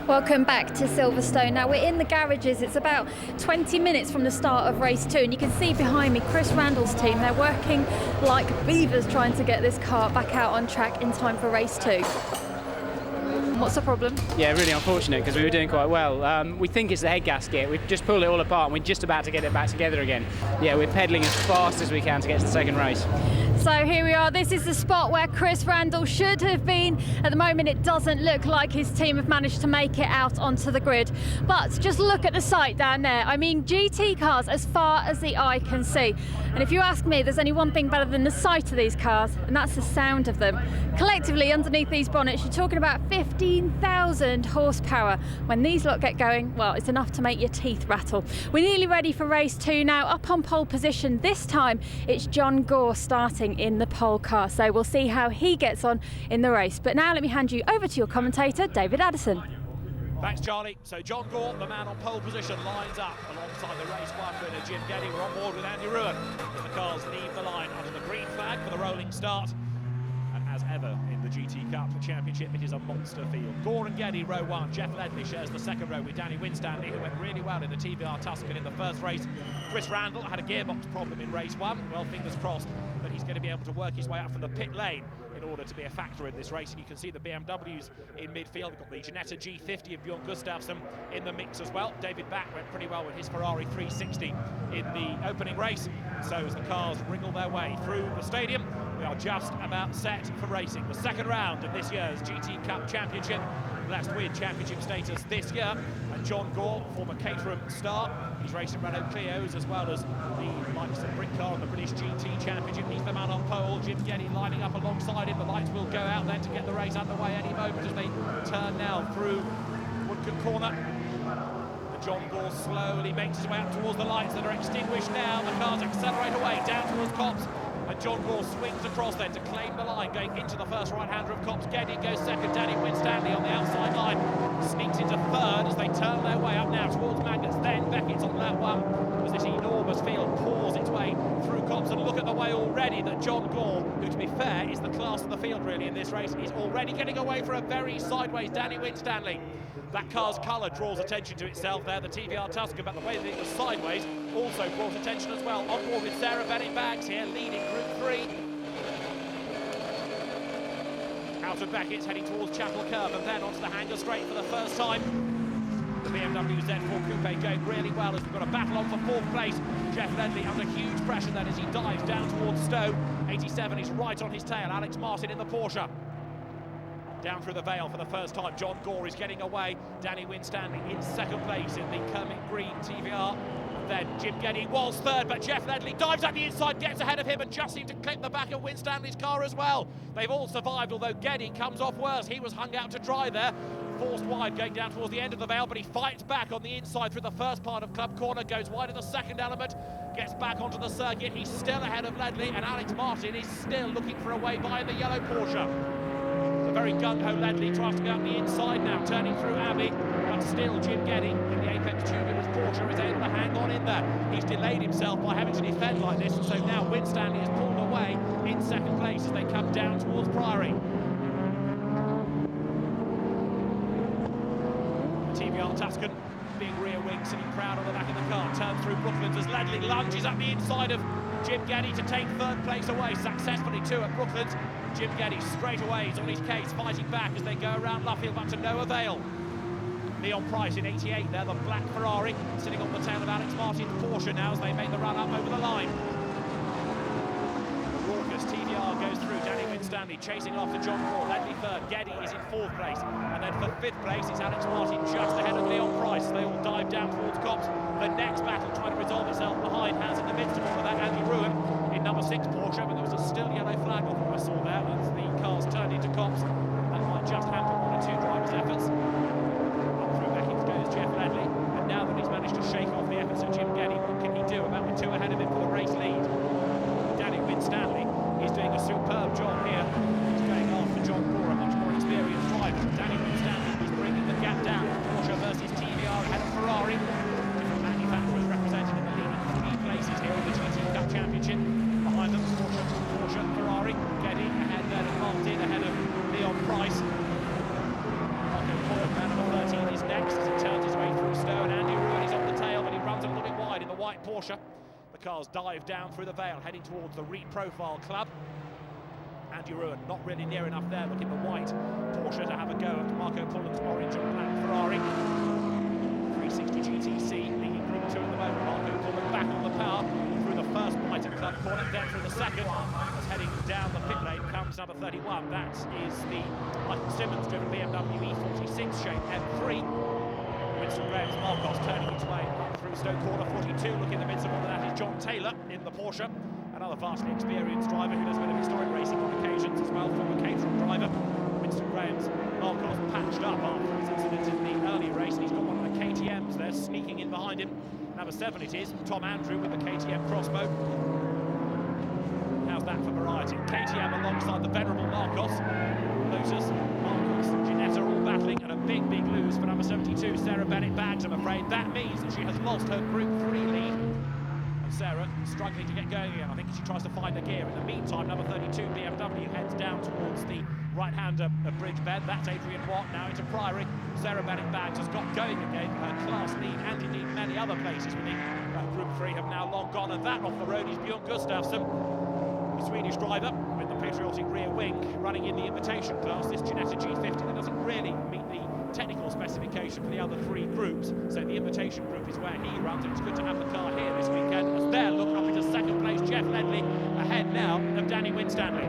Welcome back to Silverstone. Now we're in the garages. It's about 20 minutes from the start of race 2 and you can see behind me Chris Randall's team. They're working like beavers trying to get this car back out on track in time for race 2. What's the problem? Yeah, really unfortunate because we were doing quite well. We think it's the head gasket. We've just pulled it all apart and we're just about to get it back together again. Yeah, we're pedalling as fast as we can to get to the second race. So here we are. This is the spot where Chris Randall should have been. At the moment it doesn't look like his team have managed to make it out onto the grid. But just look at the sight down there. I mean, GT cars as far as the eye can see. And if you ask me, there's only one thing better than the sight of these cars, and that's the sound of them. Collectively, underneath these bonnets, you're talking about 15,000 horsepower. When these lot get going, well, it's enough to make your teeth rattle. We're nearly ready for race 2 now. Up on pole position this time, it's John Gore starting in the pole car. So we'll see how he gets on in the race. But now let me hand you over to your commentator, David Addison. Thanks, Charlie. So John Gore, the man on pole position, lines up alongside the race 1 winner, Jim Geddy. We're on board with Andy Ruin as the cars leave the line under the green flag for the rolling start. And as ever in the GT Cup Championship, it is a monster field. Gore and Geddy, row 1. Jeff Ledley shares the second row with Danny Winstanley, who went really well in the TVR Tuscan in the first race. Chris Randall had a gearbox problem in race 1. Well, fingers crossed that he's going to be able to work his way up from the pit lane in order to be a factor in this race. And you can see the BMWs in midfield. We've got the Ginetta G50 of Bjorn Gustafsson in the mix as well. David Back went pretty well with his Ferrari 360 in the opening race. So as the cars wriggle their way through the stadium, we are just about set for racing. The second round of this year's GT Cup Championship. Blessed with championship status this year. And John Gore, former Caterham star, he's racing Renault Clios as well as the likes of Brick Car and the British GT Championship. He's the man on pole. Jim Geddy lining up alongside him. The lights will go out then to get the race underway any moment as they turn now through Woodcote Corner. And John Gore slowly makes his way up towards the lights that are extinguished now. The cars accelerate away down towards Copse. And John Gore swings across then to claim the line, going into the first right-hander of Copse. Geddy goes second, Danny Winstanley on the outside line, sneaks into third as they turn their way up now towards Magnus. Then Beckett's on lap 1 as this enormous field pours its way through Copse. And look at the way already that John Gore, who to be fair is the class of the field really in this race, is already getting away for a very sideways Danny Winstanley. That car's colour draws attention to itself there, the TVR Tuscan, but the way that it was sideways also brought attention as well. On board with Sarah Bennett-Baggs here, leading Group 3. Out of Beckett's heading towards Chapel Curve and then onto the hanger straight for the first time. The BMW Z4 Coupe going really well as we've got a battle on for 4th place. Jeff Ledley under huge pressure then as he dives down towards Stowe. 87 is right on his tail. Alex Martin in the Porsche. Down through the Vale for the first time. John Gore is getting away. Danny Winstanley in second place in the Kermit Green TVR. And then Jim Geddy was third, but Jeff Ledley dives up the inside, gets ahead of him and just seemed to clip the back of Winstanley's car as well. They've all survived, although Geddy comes off worse. He was hung out to dry there. Forced wide going down towards the end of the Vale, but he fights back on the inside through the first part of Club Corner, goes wide in the second element, gets back onto the circuit. He's still ahead of Ledley, and Alex Martin is still looking for a way by the yellow Porsche. A very gung-ho Ledley tries to go up the inside now, turning through Abbey, but still Jim Geddy in the Apex Tubular's Porsche is able to hang on in there. He's delayed himself by having to defend like this, and so now Winstanley is pulled away in second place as they come down towards Priory. TVR Tuscan being rear wing, sitting proud on the back of the car, turns through Brooklands as Ledley lunges up the inside of Jim Geddy to take third place away, successfully too at Brooklands. Jim Geddy straight away is on his case, fighting back as they go around Luffield, but to no avail. Leon Price in 88 there, the black Ferrari, sitting on the tail of Alex Martin's Porsche now as they make the run up over the line. Raucous TVR goes through, Danny Winstanley chasing after John Gore, Ledley third, Geddy is in 4th place, and then for 5th place is Alex Martin just ahead of Leon Price. They all dive down towards Copse. The next battle trying to resolve itself behind has in the midst of all of that Andy Ruin in number 6 Porsche, but there was a still yellow flag on what I saw there as the cars turned into Copse and might just hamper 1 or 2 drivers' efforts. Up through Beckett goes Jeff Ledley, and now that he's managed to shake off the efforts of Jim Geddy, what can he do about the 2 ahead of him for the race lead? Danny Winstanley is doing a superb job here. He's going after John Gore, a much more experienced driver. Danny Winstanley is bringing the gap down. Porsche versus TVR ahead of Ferrari. Different manufacturers represented in the leading 3 places here in the GT Cup Championship. Behind them, Porsche, Ferrari, Geddy ahead there of Martin, ahead of Leon Price. Marco Ford, man number 13, is Porsche. The cars dive down through the veil, heading towards the Reed Profile Club. Andy Ruin not really near enough there, looking the white Porsche to have a go at Marco Pullen's orange and black Ferrari. 360 GTC leading Group 2 at the moment. Marco Pullen back on the power through the first bite of Club Corner, then through the second. As heading down the pit lane comes number 31. That is the Michael Simmons driven BMW E46 shape M3. Winston Graham's Marcos turning its way through Stoke Corner 42. Looking in the midst of all of that is John Taylor in the Porsche. Another vastly experienced driver who does a bit of historic racing on occasions as well, former catering driver. Winston Graham's Marcos patched up after his incident in the earlier race, and he's got one of the KTMs there sneaking in behind him. Number 7 it is, Tom Andrew with the KTM crossbow. How's that for variety? KTM alongside the venerable Marcos. Losers, Marcos and Ginetta all battling, and a big lose for number 72, Sarah Bennett-Baggs, I'm afraid. That means that she has lost her Group 3 lead. Sarah struggling to get going again. I think she tries to find a gear. In the meantime, number 32 BMW heads down towards the right-hander of Bridgebend. That's Adrian Watt now into Priory. Sarah Bennett-Baggs has got going again. Her class lead and indeed many other places within Group 3 have now long gone, and that off the road is Björn Gustafsson, the Swedish driver with the patriotic rear wing, running in the invitation class. This Ginetta G50 that doesn't really meet the technical specification for the other 3 groups, so the invitation group is where he runs, and it's good to have the car here this weekend as they're looking up into second place. Jeff Ledley ahead now of Danny Winstanley.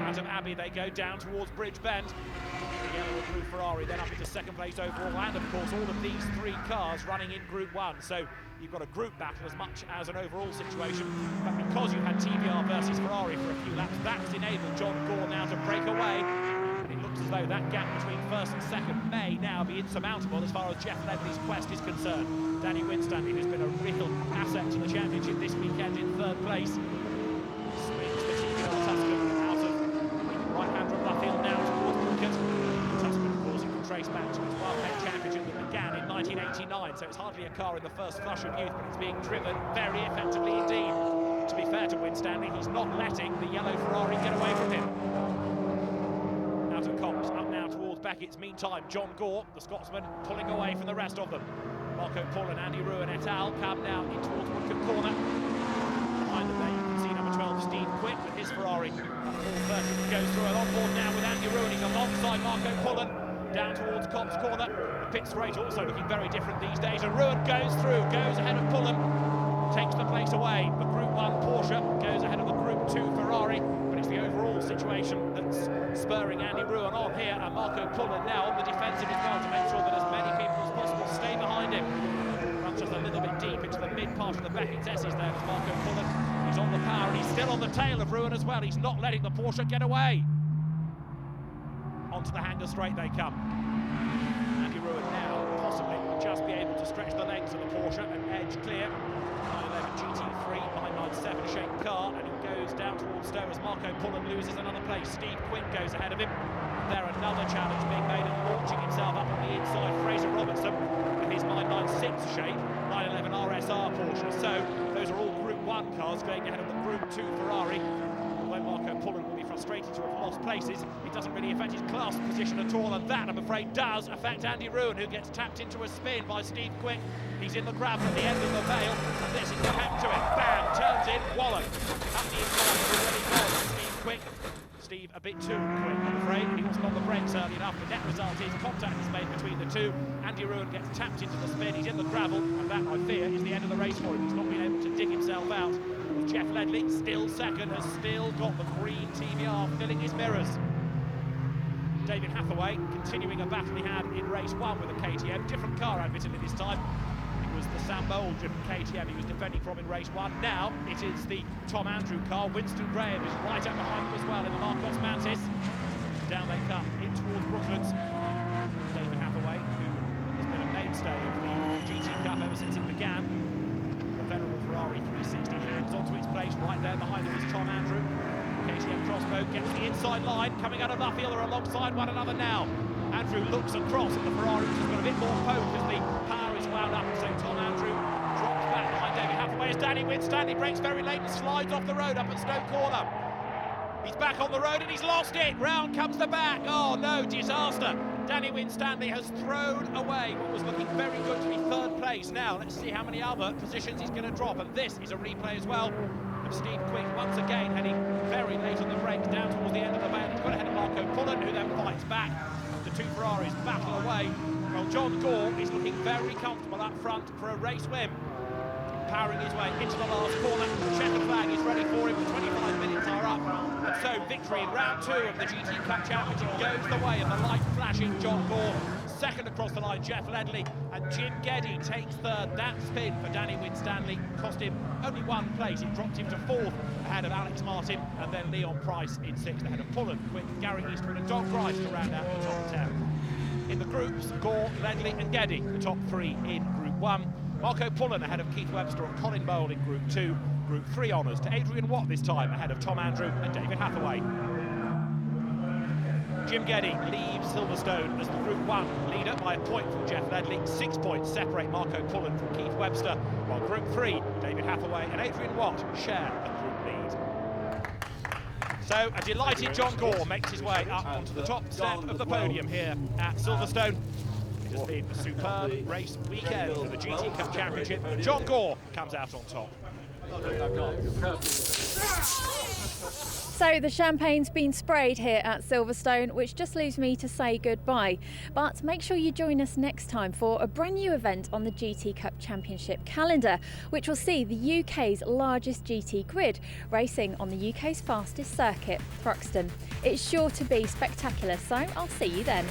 Out of Abbey they go down towards Bridgebend. The yellow and blue Ferrari then up into second place overall, and of course all of these 3 cars running in Group 1, so you've got a group battle as much as an overall situation. But because you've had TVR versus Ferrari for a few laps, that's enabled John Gore now to break away. It looks as though that gap between first and second may now be insurmountable as far as Jeff Ledley's quest is concerned. Danny Winstanley, who's been a real asset to the championship this weekend in 3rd place. Swings the TVR Tuscan out of the right-hander of Luffield now towards Woodcote. Tuscan, of course, you can trace back to his Wildcat Championship that began in 1989, so it's hardly a car in the first flush of youth, but it's being driven very effectively indeed. To be fair to Winstanley, he's not letting the yellow Ferrari get away from him. Comps up now towards Beckett's. Meantime, John Gore, the Scotsman, pulling away from the rest of them. Marco Pullen, Andy Ruin et al. Come now in towards Woodcote Corner. Behind them there you can see number 12, Steve Quick, with his Ferrari. Paul Burton goes through and on board now with Andy Ruin. He's alongside Marco Pullen. Down towards Cops Corner. The pit straight also looking very different these days. And Ruin goes through, goes ahead of Pullen. Takes the place away. The Group 1 Porsche goes ahead of the Group 2 Ferrari. But it's the overall situation that's spurring Andy Ruin on here, and Marco Pullen now on the defensive as well to make sure that as many people as possible stay behind him. Runs just a little bit deep into the mid part of the Beckett's S's there as Marco Pullen. He's on the power and he's still on the tail of Ruin as well. He's not letting the Porsche get away. Onto the hanger straight they come. Andy Ruin now possibly will just be able to stretch the legs of the Porsche and edge clear. 911 GT3 997 shaped car, and he goes down towards Stowe as Marco Pullen loses another place. Steve Quinn goes ahead of him. There another challenge being made and launching himself up on the inside, Fraser Robertson with his 996 shape 911 RSR Porsche. So those are all Group 1 cars going ahead of the Group 2 Ferrari. Although Marco Pullen will be frustrated to have lost places, it doesn't really affect his class position at all, and that, I'm afraid, does affect Andy Ruin, who gets tapped into a spin by Steve Quick. He's in the gravel at the end of the veil, and this is what happened to him. Bam! Turns in, wallop. Up the inside, already gone. Steve Quick. Steve a bit too quick, I'm afraid. He wasn't on the brakes early enough. The net result is contact is made between the two. Andy Ruin gets tapped into the spin. He's in the gravel, and that, I fear, is the end of the race for him. He's not been able to dig himself out. Jeff Ledley, still second, has still got the green TVR filling his mirrors. David Hathaway continuing a battle he had in race 1 with a KTM. Different car, admittedly, this time. It was the Sam Bowl driven KTM he was defending from in race 1. Now it is the Tom Andrew car. Winston Graham is right up behind him as well in the Marcos Mantis. Down they come, in towards Brooklands. David Hathaway, who has been a mainstay of the GT Cup ever since it began. The venerable Ferrari 360 hangs onto its place. Right there behind him is Tom Andrew. KTM crossbow gets the inside line, coming out of Luffield alongside one another now. Andrew looks across at the Ferrari, which has got a bit more poke as the power is wound up, and so Tom Andrew drops back behind David Hathaway as Danny Winstanley breaks very late and slides off the road up at Stoke Corner. He's back on the road and he's lost it. Round comes the back. Oh no, disaster. Danny Winstanley has thrown away what was looking very good to be third place. Now let's see how many other positions he's going to drop, and this is a replay as well of Steve Quick once again heading very late on the brakes down towards the end of the band. He's got ahead of Marco Pullen, who then fights back. The two Ferraris battle away. Well, John Gore is looking very comfortable up front for a race win. Powering his way into the last corner. Checker flag is ready for him. The 25 minutes are up. And so victory in round 2 of the GT Cup Championship goes the way of the light flashing John Gore. Second across the line, Jeff Ledley, and Jim Geddy takes third. That spin for Danny Winstanley cost him only one place. It dropped him to 4th ahead of Alex Martin, and then Leon Price in 6th ahead of Pullen, Quick, Gary Eastwood and Don Grice to round out the top 10. In the groups, Gore, Ledley and Geddy, the top 3 in Group 1. Marco Pullen ahead of Keith Webster and Colin Bowl in Group 2. Group 3 honours to Adrian Watt this time ahead of Tom Andrew and David Hathaway. Jim Geddy leaves Silverstone as the Group 1 leader by a point from Jeff Ledley. 6 points separate Marco Pullen from Keith Webster, while Group 3, David Hathaway and Adrian Watt share a group lead. So a delighted John Gore makes his way up onto the top step of the podium here at Silverstone. It has been a superb race weekend of the GT Cup Championship. John Gore comes out on top. So the champagne's been sprayed here at Silverstone, which just leaves me to say goodbye. But make sure you join us next time for a brand new event on the GT Cup Championship calendar, which will see the UK's largest GT grid racing on the UK's fastest circuit, Thruxton. It's sure to be spectacular, so I'll see you then.